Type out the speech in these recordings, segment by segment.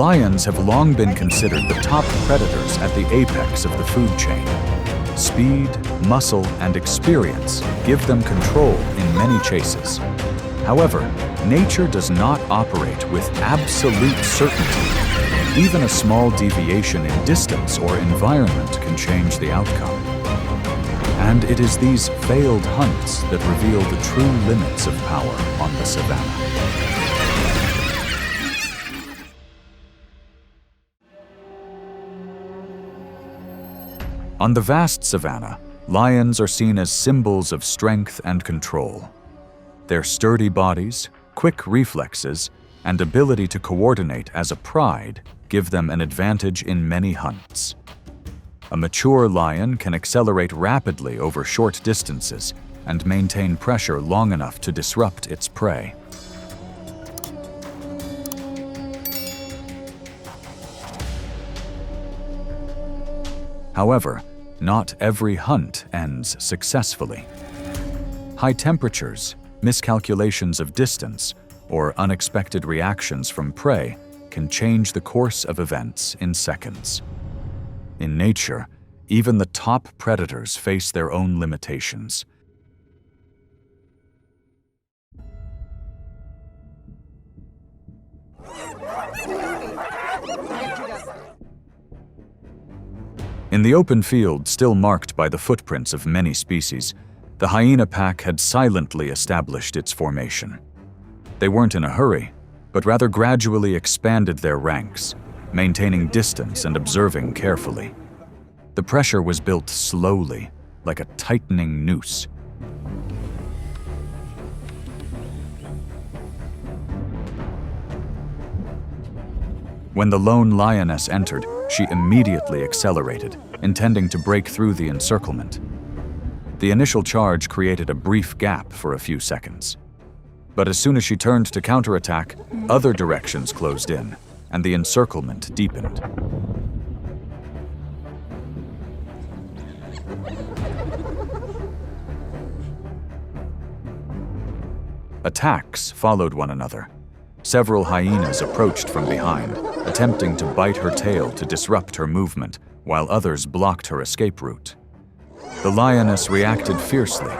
Lions have long been considered the top predators at the apex of the food chain. Speed, muscle, and experience give them control in many chases. However, nature does not operate with absolute certainty. Even a small deviation in distance or environment can change the outcome. And it is these failed hunts that reveal the true limits of power on the savannah. On the vast savanna, lions are seen as symbols of strength and control. Their sturdy bodies, quick reflexes, and ability to coordinate as a pride give them an advantage in many hunts. A mature lion can accelerate rapidly over short distances and maintain pressure long enough to disrupt its prey. However, not every hunt ends successfully. High temperatures, miscalculations of distance, or unexpected reactions from prey can change the course of events in seconds. In nature, even the top predators face their own limitations. In the open field still marked by the footprints of many species, the hyena pack had silently established its formation. They weren't in a hurry, but rather gradually expanded their ranks, maintaining distance and observing carefully. The pressure was built slowly, like a tightening noose. When the lone lioness entered, she immediately accelerated, intending to break through the encirclement. The initial charge created a brief gap for a few seconds. But as soon as she turned to counterattack, other directions closed in, and the encirclement deepened. Attacks followed one another. Several hyenas approached from behind, attempting to bite her tail to disrupt her movement, while others blocked her escape route. The lioness reacted fiercely,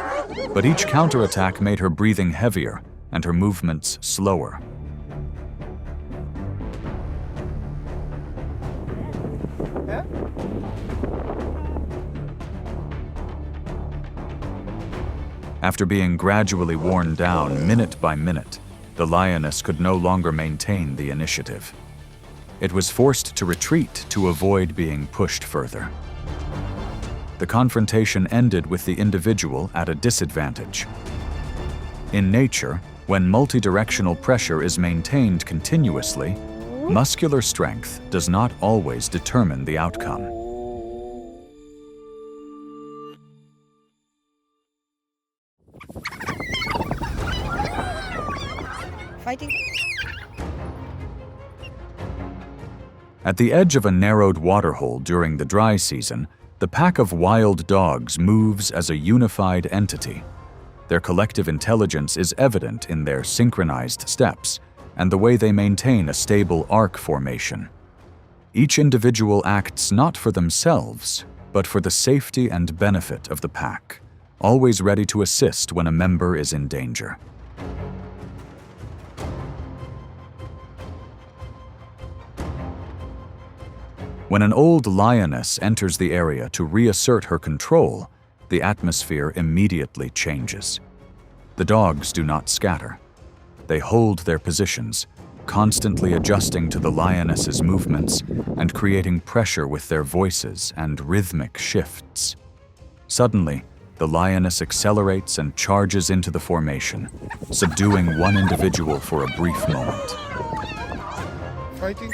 but each counterattack made her breathing heavier and her movements slower. After being gradually worn down minute by minute, the lioness could no longer maintain the initiative. It was forced to retreat to avoid being pushed further. The confrontation ended with the individual at a disadvantage. In nature, when multidirectional pressure is maintained continuously, muscular strength does not always determine the outcome. Fighting. At the edge of a narrowed waterhole during the dry season, the pack of wild dogs moves as a unified entity. Their collective intelligence is evident in their synchronized steps and the way they maintain a stable arc formation. Each individual acts not for themselves, but for the safety and benefit of the pack, always ready to assist when a member is in danger. When an old lioness enters the area to reassert her control, the atmosphere immediately changes. The dogs do not scatter. They hold their positions, constantly adjusting to the lioness's movements and creating pressure with their voices and rhythmic shifts. Suddenly, the lioness accelerates and charges into the formation, subduing one individual for a brief moment. Fighting.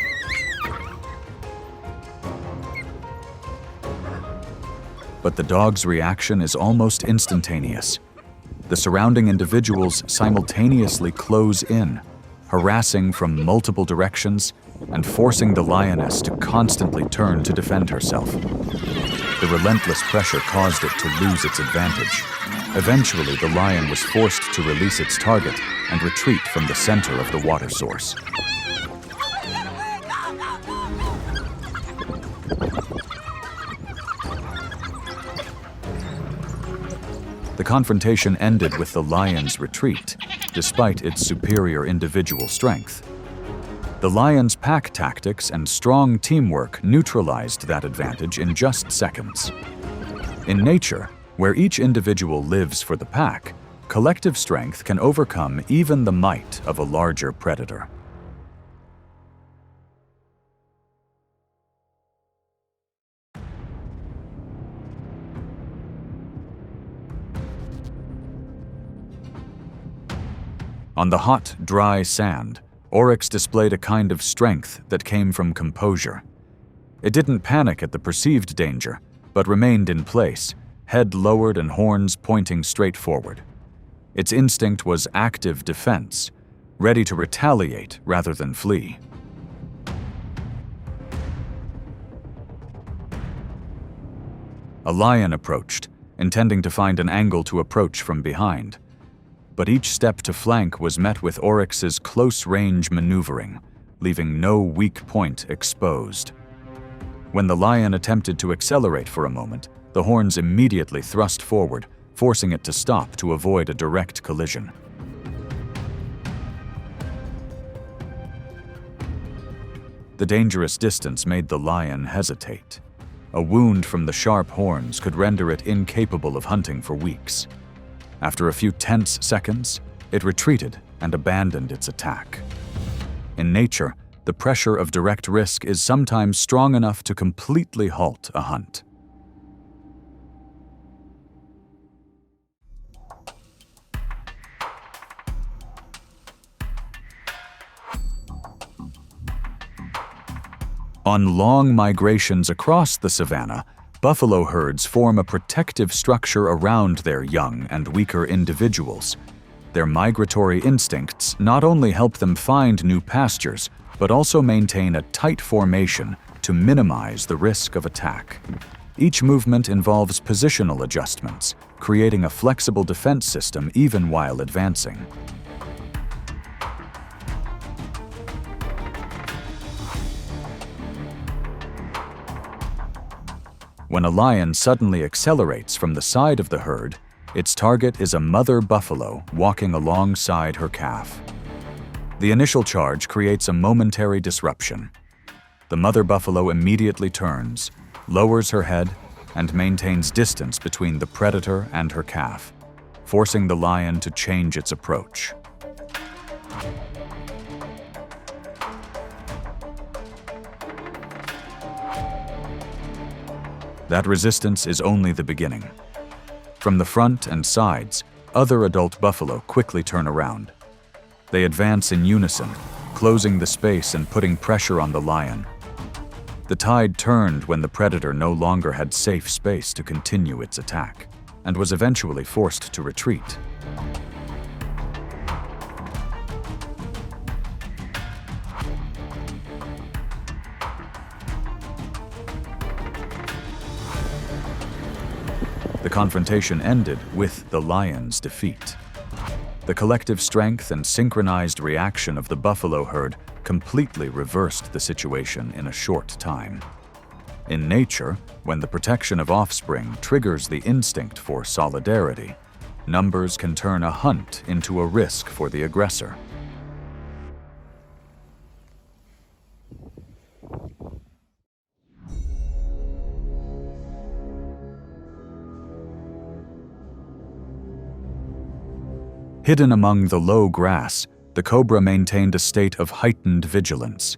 But the dog's reaction is almost instantaneous. The surrounding individuals simultaneously close in, harassing from multiple directions and forcing the lioness to constantly turn to defend herself. The relentless pressure caused it to lose its advantage. Eventually, the lion was forced to release its target and retreat from the center of the water source. The confrontation ended with the lion's retreat, despite its superior individual strength. The lion's pack tactics and strong teamwork neutralized that advantage in just seconds. In nature, where each individual lives for the pack, collective strength can overcome even the might of a larger predator. On the hot, dry sand, Oryx displayed a kind of strength that came from composure. It didn't panic at the perceived danger, but remained in place, head lowered and horns pointing straight forward. Its instinct was active defense, ready to retaliate rather than flee. A lion approached, intending to find an angle to approach from behind. But each step to flank was met with Oryx's close-range maneuvering, leaving no weak point exposed. When the lion attempted to accelerate for a moment, the horns immediately thrust forward, forcing it to stop to avoid a direct collision. The dangerous distance made the lion hesitate. A wound from the sharp horns could render it incapable of hunting for weeks. After a few tense seconds, it retreated and abandoned its attack. In nature, the pressure of direct risk is sometimes strong enough to completely halt a hunt. On long migrations across the savanna, buffalo herds form a protective structure around their young and weaker individuals. Their migratory instincts not only help them find new pastures, but also maintain a tight formation to minimize the risk of attack. Each movement involves positional adjustments, creating a flexible defense system even while advancing. When a lion suddenly accelerates from the side of the herd, its target is a mother buffalo walking alongside her calf. The initial charge creates a momentary disruption. The mother buffalo immediately turns, lowers her head, and maintains distance between the predator and her calf, forcing the lion to change its approach. That resistance is only the beginning. From the front and sides, other adult buffalo quickly turn around. They advance in unison, closing the space and putting pressure on the lion. The tide turned when the predator no longer had safe space to continue its attack, and was eventually forced to retreat. The confrontation ended with the lion's defeat. The collective strength and synchronized reaction of the buffalo herd completely reversed the situation in a short time. In nature, when the protection of offspring triggers the instinct for solidarity, numbers can turn a hunt into a risk for the aggressor. Hidden among the low grass, the cobra maintained a state of heightened vigilance.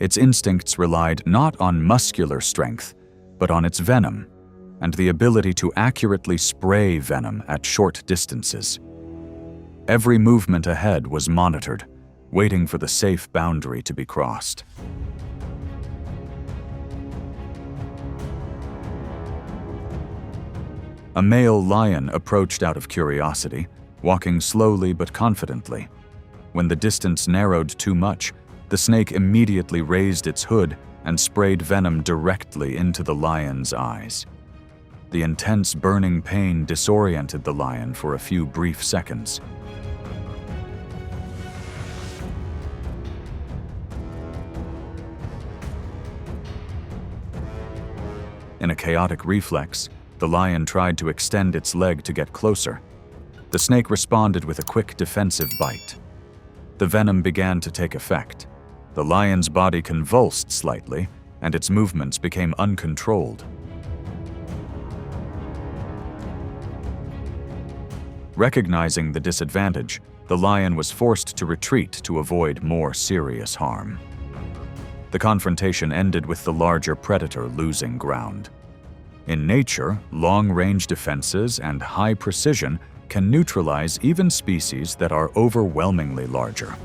Its instincts relied not on muscular strength, but on its venom, and the ability to accurately spray venom at short distances. Every movement ahead was monitored, waiting for the safe boundary to be crossed. A male lion approached out of curiosity, walking slowly but confidently. When the distance narrowed too much, The snake immediately raised its hood and sprayed venom directly into the lion's eyes. The intense burning pain disoriented the lion for a few brief seconds. In a chaotic reflex, the lion tried to extend its leg to get closer. The snake responded with a quick defensive bite. The venom began to take effect. The lion's body convulsed slightly, and its movements became uncontrolled. Recognizing the disadvantage, the lion was forced to retreat to avoid more serious harm. The confrontation ended with the larger predator losing ground. In nature, long-range defenses and high precision can neutralize even species that are overwhelmingly larger.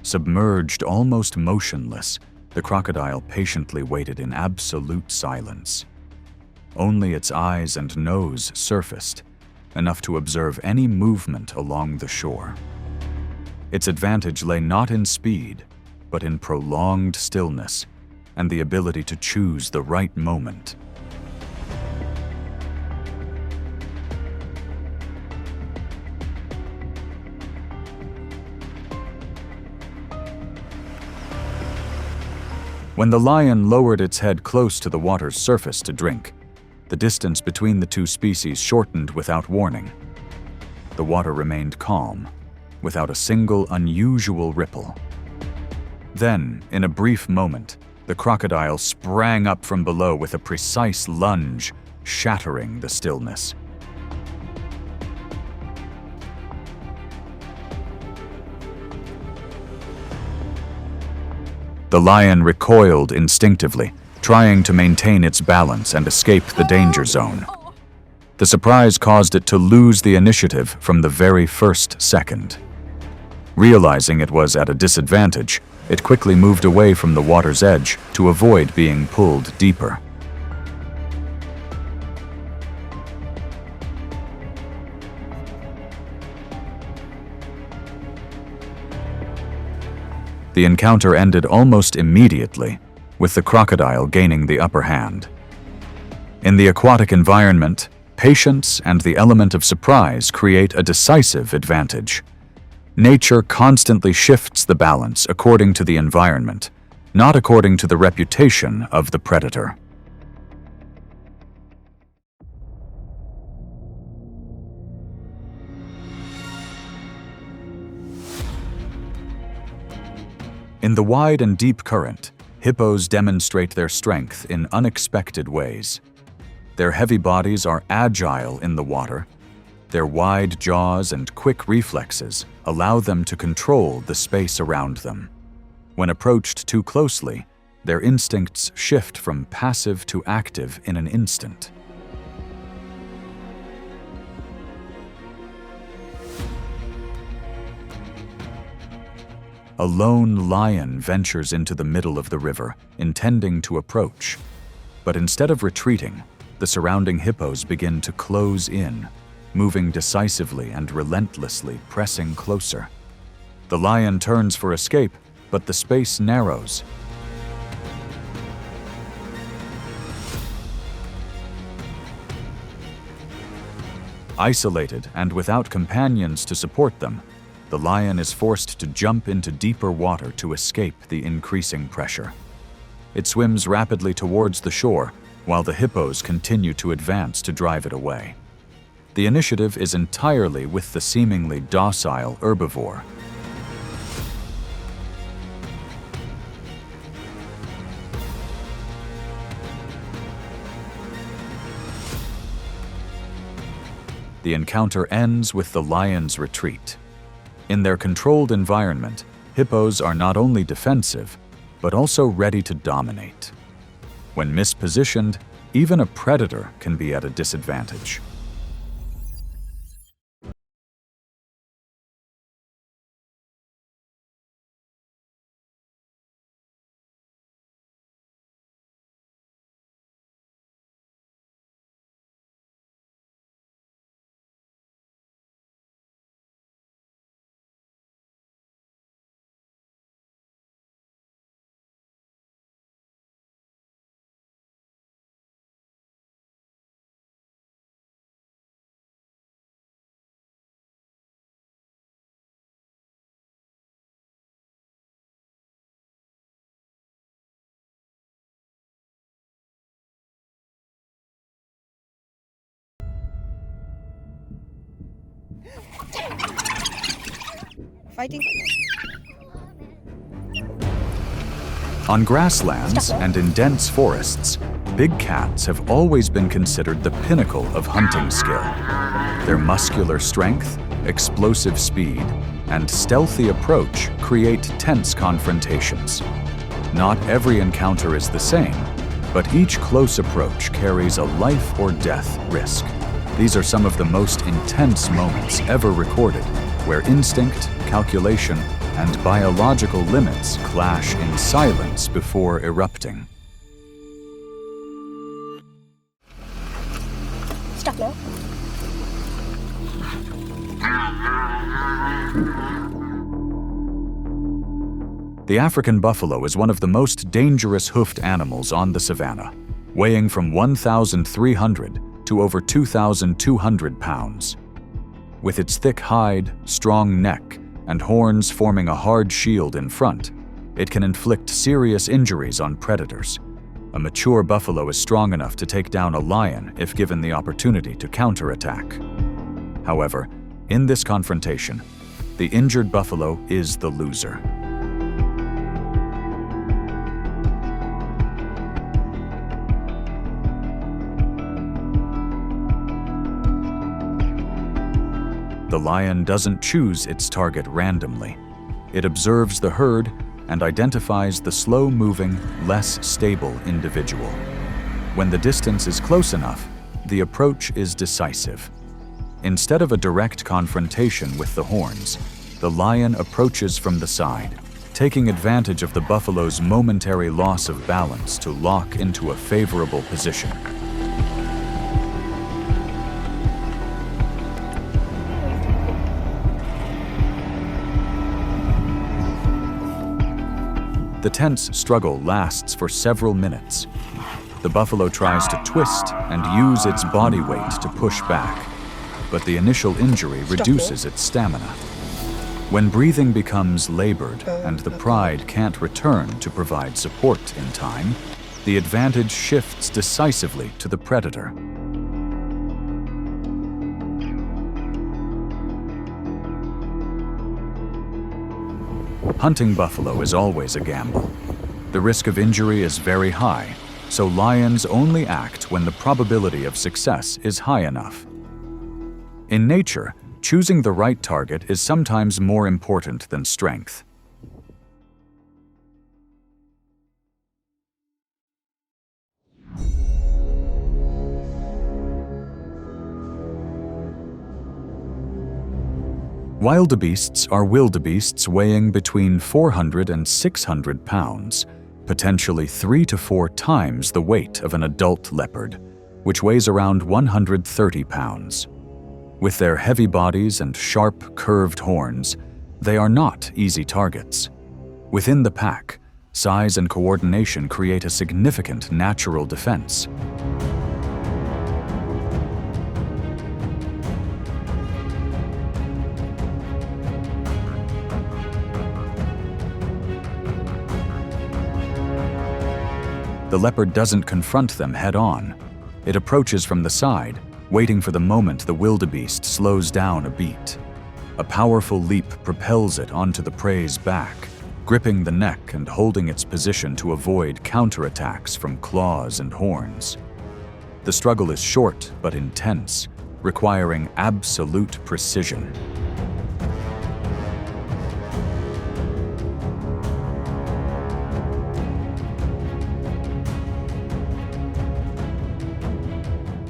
Submerged, almost motionless, the crocodile patiently waited in absolute silence. Only its eyes and nose surfaced, enough to observe any movement along the shore. Its advantage lay not in speed, but in prolonged stillness and the ability to choose the right moment. When the lion lowered its head close to the water's surface to drink, the distance between the two species shortened without warning. The water remained calm, without a single unusual ripple. Then, in a brief moment, the crocodile sprang up from below with a precise lunge, shattering the stillness. The lion recoiled instinctively, trying to maintain its balance and escape the danger zone. The surprise caused it to lose the initiative from the very first second. Realizing it was at a disadvantage, it quickly moved away from the water's edge to avoid being pulled deeper. The encounter ended almost immediately, with the crocodile gaining the upper hand. In the aquatic environment, patience and the element of surprise create a decisive advantage. Nature constantly shifts the balance according to the environment, not according to the reputation of the predator. In the wide and deep current, hippos demonstrate their strength in unexpected ways. Their heavy bodies are agile in the water. Their wide jaws and quick reflexes allow them to control the space around them. When approached too closely, their instincts shift from passive to active in an instant. A lone lion ventures into the middle of the river, intending to approach. But instead of retreating, the surrounding hippos begin to close in, moving decisively and relentlessly, pressing closer. The lion turns for escape, but the space narrows. Isolated and without companions to support them, the lion is forced to jump into deeper water to escape the increasing pressure. It swims rapidly towards the shore, while the hippos continue to advance to drive it away. The initiative is entirely with the seemingly docile herbivore. The encounter ends with the lion's retreat. In their controlled environment, hippos are not only defensive, but also ready to dominate. When mispositioned, even a predator can be at a disadvantage. Fighting. On grasslands and in dense forests, big cats have always been considered the pinnacle of hunting skill. Their muscular strength, explosive speed, and stealthy approach create tense confrontations. Not every encounter is the same, but each close approach carries a life or death risk. These are some of the most intense moments ever recorded, where instinct, calculation, and biological limits clash in silence before erupting. Stop now. The African buffalo is one of the most dangerous hoofed animals on the savanna, weighing from 1,300 to over 2,200 pounds. With its thick hide, strong neck, and horns forming a hard shield in front, it can inflict serious injuries on predators. A mature buffalo is strong enough to take down a lion if given the opportunity to counterattack. However, in this confrontation, the injured buffalo is the loser. The lion doesn't choose its target randomly. It observes the herd and identifies the slow-moving, less stable individual. When the distance is close enough, the approach is decisive. Instead of a direct confrontation with the horns, the lion approaches from the side, taking advantage of the buffalo's momentary loss of balance to lock into a favorable position. The tense struggle lasts for several minutes. The buffalo tries to twist and use its body weight to push back, but the initial injury reduces its stamina. When breathing becomes labored and the pride can't return to provide support in time, the advantage shifts decisively to the predator. Hunting buffalo is always a gamble. The risk of injury is very high, so lions only act when the probability of success is high enough. In nature, choosing the right target is sometimes more important than strength. Wildebeests are wildebeests weighing between 400 and 600 pounds, potentially 3 to 4 times the weight of an adult leopard, which weighs around 130 pounds. With their heavy bodies and sharp, curved horns, they are not easy targets. Within the pack, size and coordination create a significant natural defense. The leopard doesn't confront them head-on. It approaches from the side, waiting for the moment the wildebeest slows down a beat. A powerful leap propels it onto the prey's back, gripping the neck and holding its position to avoid counterattacks from claws and horns. The struggle is short but intense, requiring absolute precision.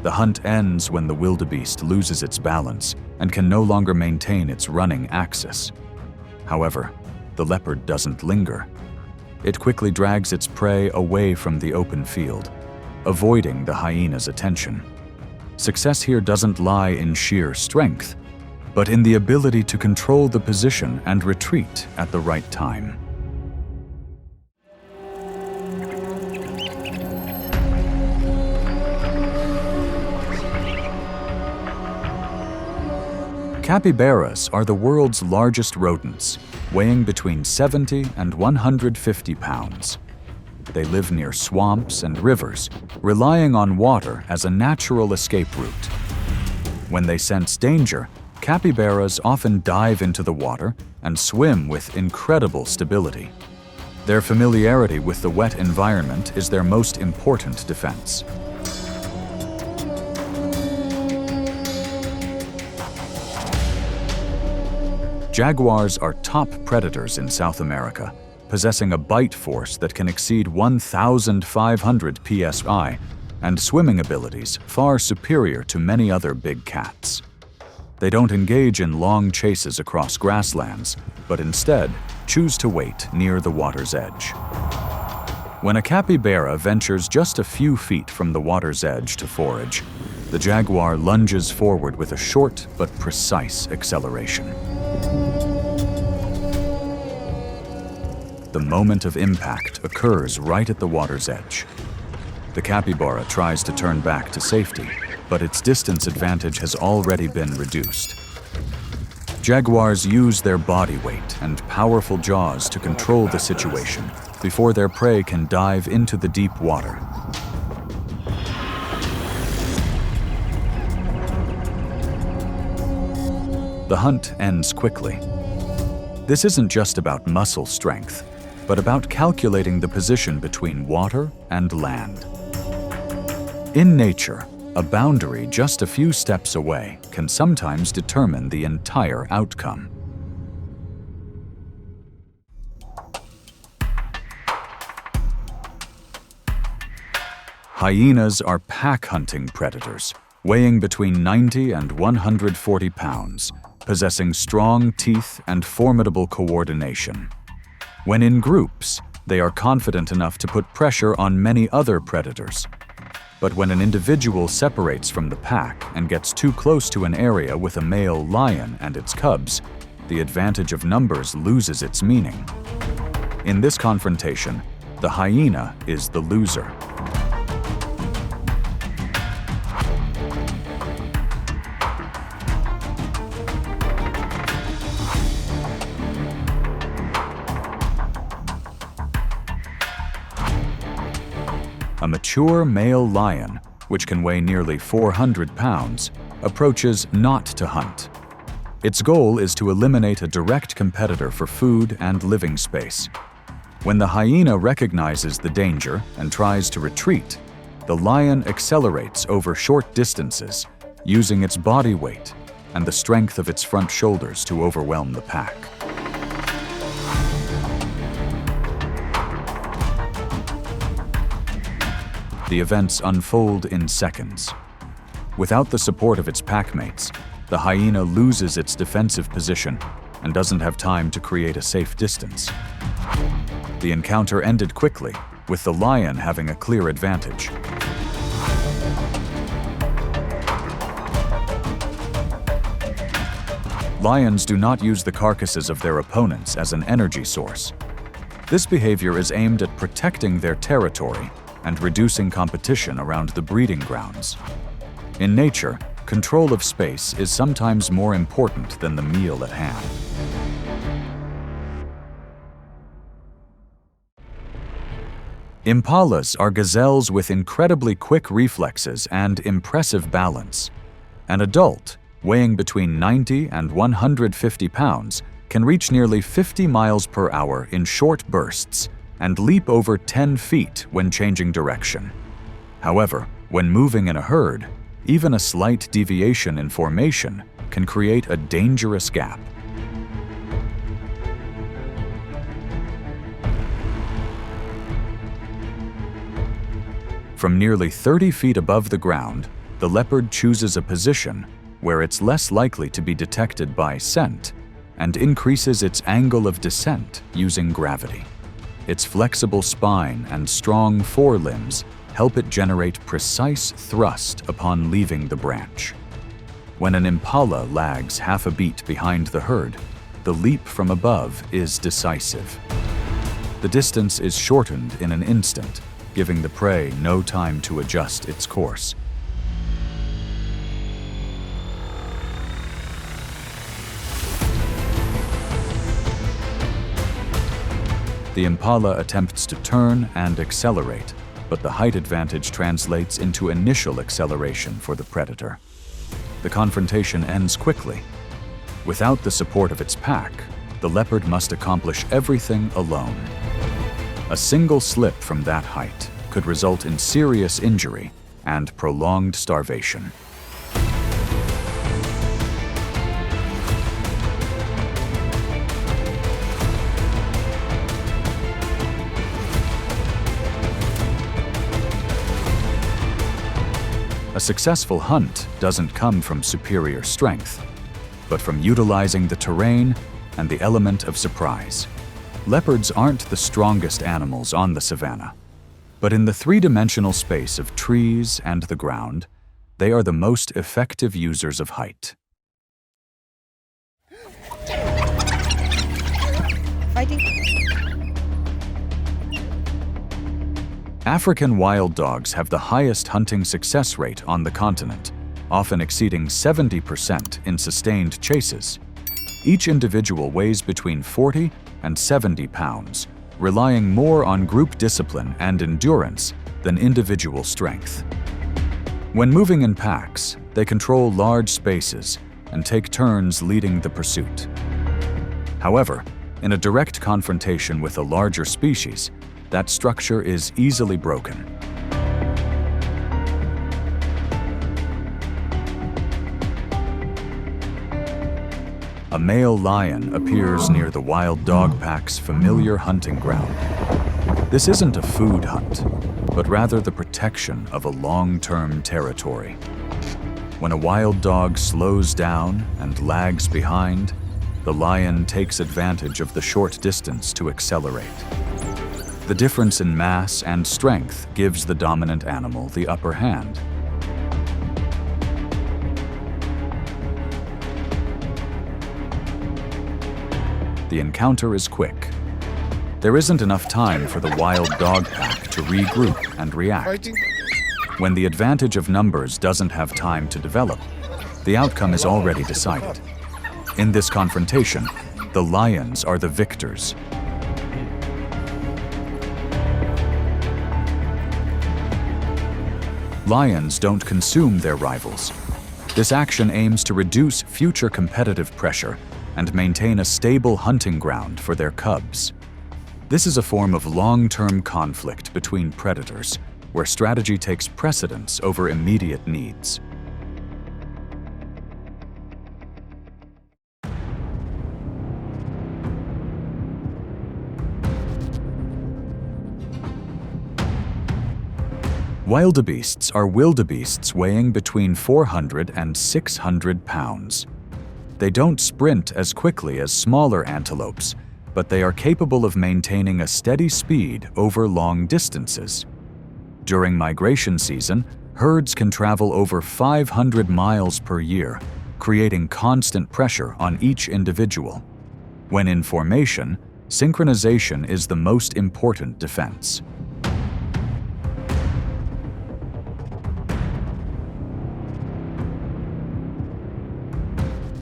The hunt ends when the wildebeest loses its balance and can no longer maintain its running axis. However, the leopard doesn't linger. It quickly drags its prey away from the open field, avoiding the hyena's attention. Success here doesn't lie in sheer strength, but in the ability to control the position and retreat at the right time. Capybaras are the world's largest rodents, weighing between 70 and 150 pounds. They live near swamps and rivers, relying on water as a natural escape route. When they sense danger, Capybaras often dive into the water and swim with incredible stability. Their familiarity with the wet environment is their most important defense. Jaguars are top predators in South America, possessing a bite force that can exceed 1,500 psi and swimming abilities far superior to many other big cats. They don't engage in long chases across grasslands, but instead choose to wait near the water's edge. When a capybara ventures just a few feet from the water's edge to forage, the jaguar lunges forward with a short but precise acceleration. The moment of impact occurs right at the water's edge. The capybara tries to turn back to safety, but its distance advantage has already been reduced. Jaguars use their body weight and powerful jaws to control the situation before their prey can dive into the deep water. The hunt ends quickly. This isn't just about muscle strength, but about calculating the position between water and land. In nature, a boundary just a few steps away can sometimes determine the entire outcome. Hyenas are pack-hunting predators, weighing between 90 and 140 pounds, possessing strong teeth and formidable coordination. When in groups, they are confident enough to put pressure on many other predators. But when an individual separates from the pack and gets too close to an area with a male lion and its cubs, the advantage of numbers loses its meaning. In this confrontation, the hyena is the loser. A mature male lion, which can weigh nearly 400 pounds, approaches not to hunt. Its goal is to eliminate a direct competitor for food and living space. When the hyena recognizes the danger and tries to retreat, the lion accelerates over short distances, using its body weight and the strength of its front shoulders to overwhelm the pack. The events unfold in seconds. Without the support of its packmates, the hyena loses its defensive position and doesn't have time to create a safe distance. The encounter ended quickly, with the lion having a clear advantage. Lions do not use the carcasses of their opponents as an energy source. This behavior is aimed at protecting their territory and reducing competition around the breeding grounds. In nature, control of space is sometimes more important than the meal at hand. Impalas are gazelles with incredibly quick reflexes and impressive balance. An adult, weighing between 90 and 150 pounds, can reach nearly 50 miles per hour in short bursts and leap over 10 feet when changing direction. However, when moving in a herd, even a slight deviation in formation can create a dangerous gap. From nearly 30 feet above the ground, the leopard chooses a position where it's less likely to be detected by scent and increases its angle of descent using gravity. Its flexible spine and strong forelimbs help it generate precise thrust upon leaving the branch. When an impala lags half a beat behind the herd, the leap from above is decisive. The distance is shortened in an instant, giving the prey no time to adjust its course. The impala attempts to turn and accelerate, but the height advantage translates into initial acceleration for the predator. The confrontation ends quickly, Without the support of its pack, the leopard must accomplish everything alone. A single slip from that height could result in serious injury and prolonged starvation. A successful hunt doesn't come from superior strength, but from utilizing the terrain and the element of surprise. Leopards aren't the strongest animals on the savanna, but in the three-dimensional space of trees and the ground, they are the most effective users of height. Fighting. African wild dogs have the highest hunting success rate on the continent, often exceeding 70% in sustained chases. Each individual weighs between 40 and 70 pounds, relying more on group discipline and endurance than individual strength. When moving in packs, they control large spaces and take turns leading the pursuit. However, in a direct confrontation with a larger species, that structure is easily broken. A male lion appears near the wild dog pack's familiar hunting ground. This isn't a food hunt, but rather the protection of a long-term territory. When a wild dog slows down and lags behind, the lion takes advantage of the short distance to accelerate. The difference in mass and strength gives the dominant animal the upper hand. The encounter is quick. There isn't enough time for the wild dog pack to regroup and react. Fighting. When the advantage of numbers doesn't have time to develop, the outcome is already decided. In this confrontation, the lions are the victors. Lions don't consume their rivals. This action aims to reduce future competitive pressure and maintain a stable hunting ground for their cubs. This is a form of long-term conflict between predators, where strategy takes precedence over immediate needs. Wildebeests are wildebeests weighing between 400 and 600 pounds. They don't sprint as quickly as smaller antelopes, but they are capable of maintaining a steady speed over long distances. During migration season, herds can travel over 500 miles per year, creating constant pressure on each individual. When in formation, synchronization is the most important defense.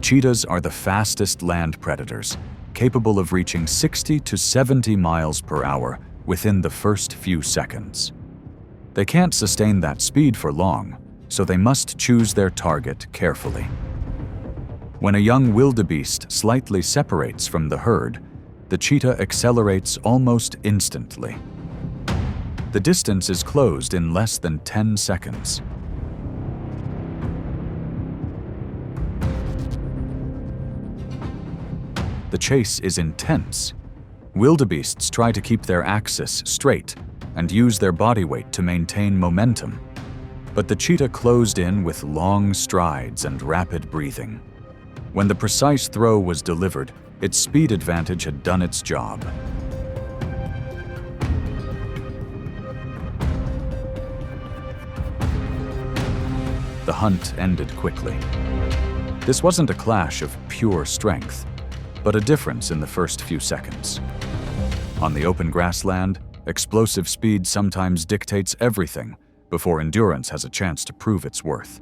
Cheetahs are the fastest land predators, capable of reaching 60 to 70 miles per hour within the first few seconds. They can't sustain that speed for long, so they must choose their target carefully. When a young wildebeest slightly separates from the herd, the cheetah accelerates almost instantly. The distance is closed in less than 10 seconds. The chase is intense. Wildebeests try to keep their axis straight and use their body weight to maintain momentum. But the cheetah closed in with long strides and rapid breathing. When the precise throw was delivered, its speed advantage had done its job. The hunt ended quickly. This wasn't a clash of pure strength, but a difference in the first few seconds. On the open grassland, explosive speed sometimes dictates everything before endurance has a chance to prove its worth.